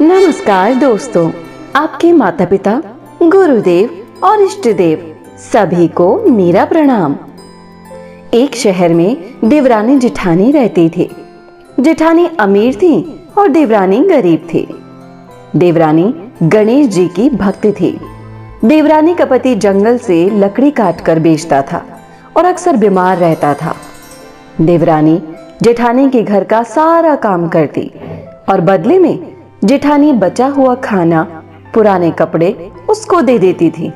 नमस्कार दोस्तों, आपके माता पिता, गुरुदेव और इष्ट देव सभी को मेरा प्रणाम। एक शहर में देवरानी जेठानी रहती थी। जेठानी अमीर थी और देवरानी गरीब थी। देवरानी गणेश जी की भक्त थी। देवरानी का पति जंगल से लकड़ी काट कर बेचता था और अक्सर बीमार रहता था। देवरानी जेठानी के घर का सारा काम करती और बदले में जेठानी बचा हुआ खाना, पुराने कपड़े उसको दे देती थी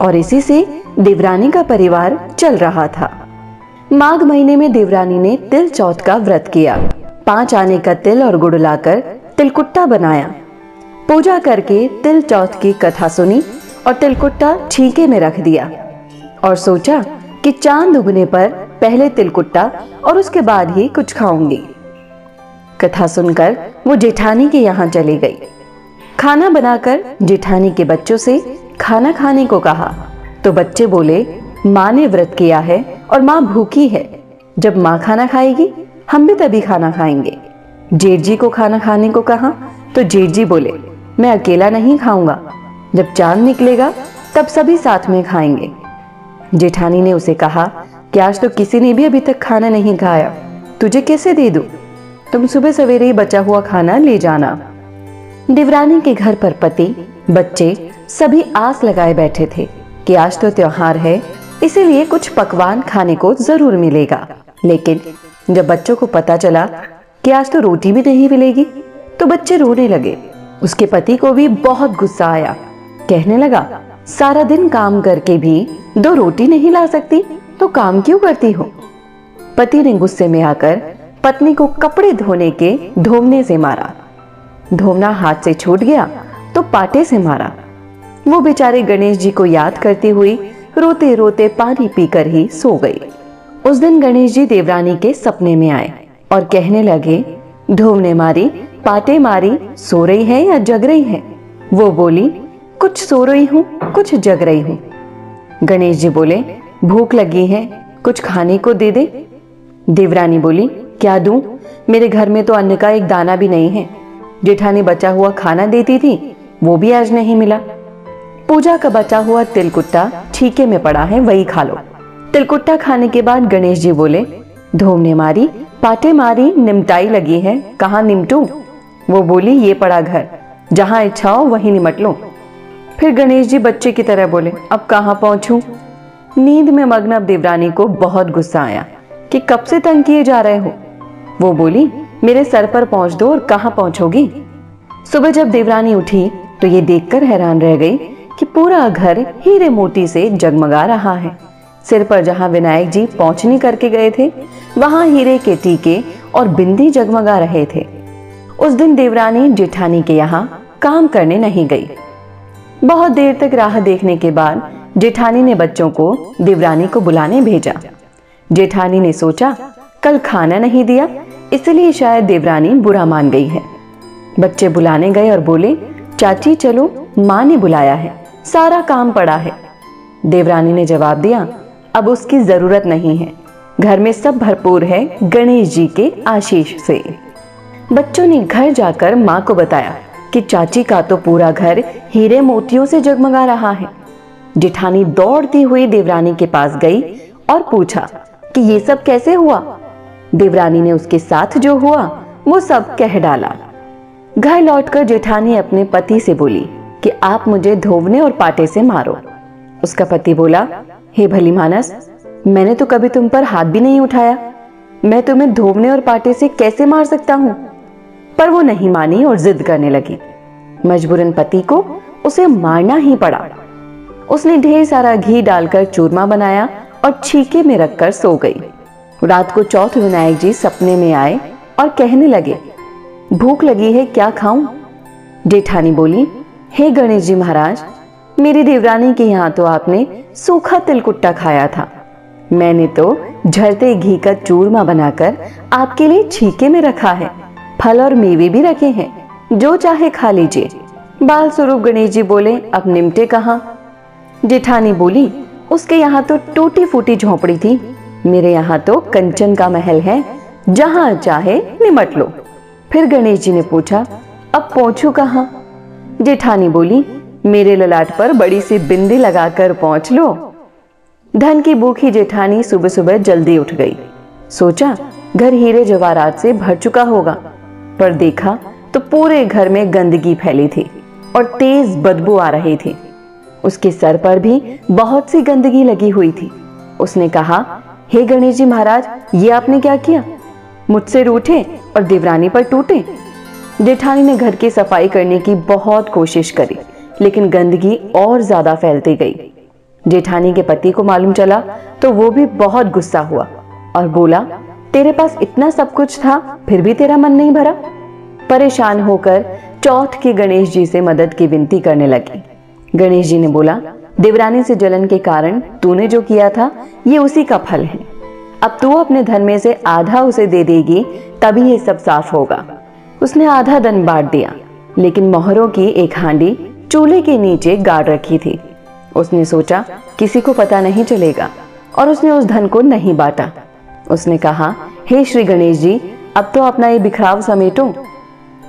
और इसी से देवरानी का परिवार चल रहा था। माघ महीने में देवरानी ने तिल चौथ का व्रत किया। 5 आने का तिल और गुड़ लाकर तिलकुट्टा बनाया। पूजा करके तिल चौथ की कथा सुनी और तिलकुट्टा छीके में रख दिया और सोचा कि चांद उगने पर पहले तिलकुट्टा और उसके बाद ही कुछ खाऊंगी। कथा सुनकर वो जेठानी के यहाँ चली गई। खाना बनाकर जेठानी के बच्चों से खाना खाने को कहा तो बच्चे बोले, माँ ने व्रत किया है और माँ भूखी है। जब माँ खाना खाएगी हम भी तभी खाना खाएंगे। जेठ जी को खाना खाने को कहा तो जेठ जी बोले, मैं अकेला नहीं खाऊंगा, जब चांद निकलेगा तब सभी साथ में खाएंगे। जेठानी ने उसे कहा कि आज तो किसी ने भी अभी तक खाना नहीं खाया, तुझे कैसे दे दूं? तुम सुबह सवेरे ही बचा हुआ खाना ले जाना। देवरानी के घर पर पति, बच्चे सभी आस लगाए बैठे थे कि आज तो त्योहार है, इसीलिए कुछ पकवान खाने को जरूर मिलेगा। लेकिन जब बच्चों को पता चला कि आज तो रोटी भी नहीं मिलेगी तो बच्चे रोने लगे। उसके पति को भी बहुत गुस्सा आया। कहने लगा, सारा दिन काम करके भी 2 रोटी नहीं ला सकती तो काम क्यों करती हो? पति ने गुस्से में आकर पत्नी को कपड़े धोने के धोवने से मारा। धोवना हाथ से छूट गया तो पाटे से मारा। वो बेचारे गणेश जी को याद करती हुई रोते रोते पानी पीकर ही सो गई। उस दिन गणेश जी देवरानी के सपने में आए और कहने लगे, धोवने मारी, पाटे मारी, सो रही है या जग रही है? वो बोली, कुछ सो रही हूँ, कुछ जग रही हूँ। गणेश जी बोले, भूख लगी है, कुछ खाने को दे दे। देवरानी बोली, क्या दूं? मेरे घर में तो अन्न का एक दाना भी नहीं है। जेठानी बचा हुआ खाना देती थी, वो भी आज नहीं मिला। पूजा का बचा हुआ तिलकुट्टा छीके में पड़ा है, वही खा लो। तिलकुट्टा खाने के बाद गणेश जी बोले, धोवने मारी, पाटे मारी, निमटाई लगी है, कहाँ निमटूं? वो बोली, ये पड़ा घर, जहां इच्छा हो वहीं निमट लो। फिर गणेश जी बच्चे की तरह बोले, अब कहाँ पहुंचूं? नींद में मग्न अब देवरानी को बहुत गुस्सा आया कि कब से तंग किए जा रहे हो। वो बोली, मेरे सर पर पहुंच दो और कहां पहुंचोगी? सुबह जब देवरानी उठी तो ये देखकर हैरान रह गई कि पूरा घर हीरे मोती से जगमगा रहा है। सिर पर जहां विनायक जी पहुंचनी करके गए थे वहां हीरे के टीके और बिंदी जगमगा रहे थे। उस दिन देवरानी जेठानी के यहाँ काम करने नहीं गई। बहुत देर तक राह देखने के बाद जेठानी ने बच्चों को देवरानी को बुलाने भेजा। जेठानी ने सोचा, कल खाना नहीं दिया इसलिए शायद देवरानी बुरा मान गई है। बच्चे बुलाने गए और बोले, चाची चलो, माँ ने बुलाया है, सारा काम पड़ा है। देवरानी ने जवाब दिया, अब उसकी जरूरत नहीं है, घर में सब भरपूर है गणेश जी के आशीष से। बच्चों ने घर जाकर माँ को बताया कि चाची का तो पूरा घर हीरे मोतियों से जगमगा रहा है। जेठानी दौड़ती हुई देवरानी के पास गई और पूछा कि ये सब कैसे हुआ? देवरानी ने उसके साथ जो हुआ वो सब कह डाला। घर लौटकर जेठानी अपने पति से बोली कि आप मुझे धोवने और पाटे से मारो। उसका पति बोला, हे भली मानस, मैंने तो कभी तुम पर हाथ भी नहीं उठाया, मैं तुम्हें धोवने और पाटे से कैसे मार सकता हूँ? पर वो नहीं मानी और जिद करने लगी। मजबूरन पति को उसे मारना ही पड़ा। उसने ढेर सारा घी डालकर चूरमा बनाया और छीके में रखकर सो गई। रात को चौथ विनायक जी सपने में आए और कहने लगे, भूख लगी है, क्या खाऊं? जेठानी बोली, हे गणेश जी महाराज, मेरी देवरानी के यहाँ तो आपने सूखा तिलकुट्टा खाया था, मैंने तो झरते घी का चूरमा बनाकर आपके लिए छीके में रखा है, फल और मेवे भी रखे हैं, जो चाहे खा लीजिए। बाल स्वरूप गणेश जी बोले, अब निमटे कहाँ? जेठानी बोली, उसके यहाँ तो टूटी फूटी झोपड़ी थी, मेरे यहाँ तो कंचन का महल है, जहां चाहे निमट लो। फिर गणेश जी ने पूछा, अब पहुंचू कहाँ? जेठानी बोली, मेरे ललाट पर बड़ी सी बिंदी लगाकर पहुंच लो। धन की भूखी जेठानी सुबह सुबह जल्दी उठ गई। सोचा घर हीरे जवाहरात से भर चुका होगा, पर देखा तो पूरे घर में गंदगी फैली थी और तेज बदबू आ रही थी। उसके सर पर भी बहुत सी गंदगी लगी हुई थी। उसने कहा, हे गणेश जी महाराज, ये आपने क्या किया? मुझसे रूठे और देवरानी पर टूटे। जेठानी ने घर की सफाई करने की बहुत कोशिश करी, लेकिन गंदगी और ज्यादा फैलती गई। जेठानी के पति को मालूम चला तो वो भी बहुत गुस्सा हुआ और बोला, तेरे पास इतना सब कुछ था, फिर भी तेरा मन नहीं भरा? परेशान होकर चौथ के गणेश जी से मदद की विनती करने लगी। गणेश जी ने बोला, देवरानी से जलन के कारण तूने जो किया था ये उसी का फल है। अब तू अपने धन में से आधा उसे दे देगी, तभी ये सब साफ होगा। उसने आधा धन बांट दिया, लेकिन मोहरों की एक हांडी चूल्हे के नीचे गाड़ रखी थी। उसने सोचा किसी को पता नहीं चलेगा, और उसने उस धन को नहीं बांटा। उसने कहा, हे श्री गणेश जी, अब तो अपना ये बिखराव समेटो।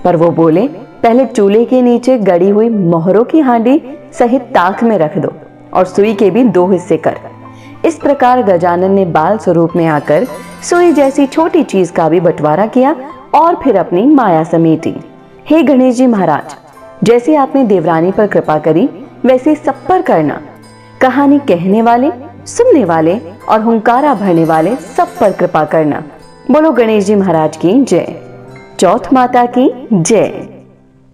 पर वो बोले, पहले चूल्हे के नीचे गड़ी हुई मोहरों की हांडी सहित ताक में रख दो और सुई के भी 2 हिस्से कर। इस प्रकार गजानन ने बाल स्वरूप में आकर सुई जैसी छोटी चीज का भी बंटवारा किया और फिर अपनी माया समेटी। हे गणेश जी महाराज, जैसे आपने देवरानी पर कृपा करी वैसे सब पर करना। कहानी कहने वाले, सुनने वाले और हुंकारा भरने वाले सब पर कृपा करना। बोलो गणेश जी महाराज की जय। चौथ माता की जय।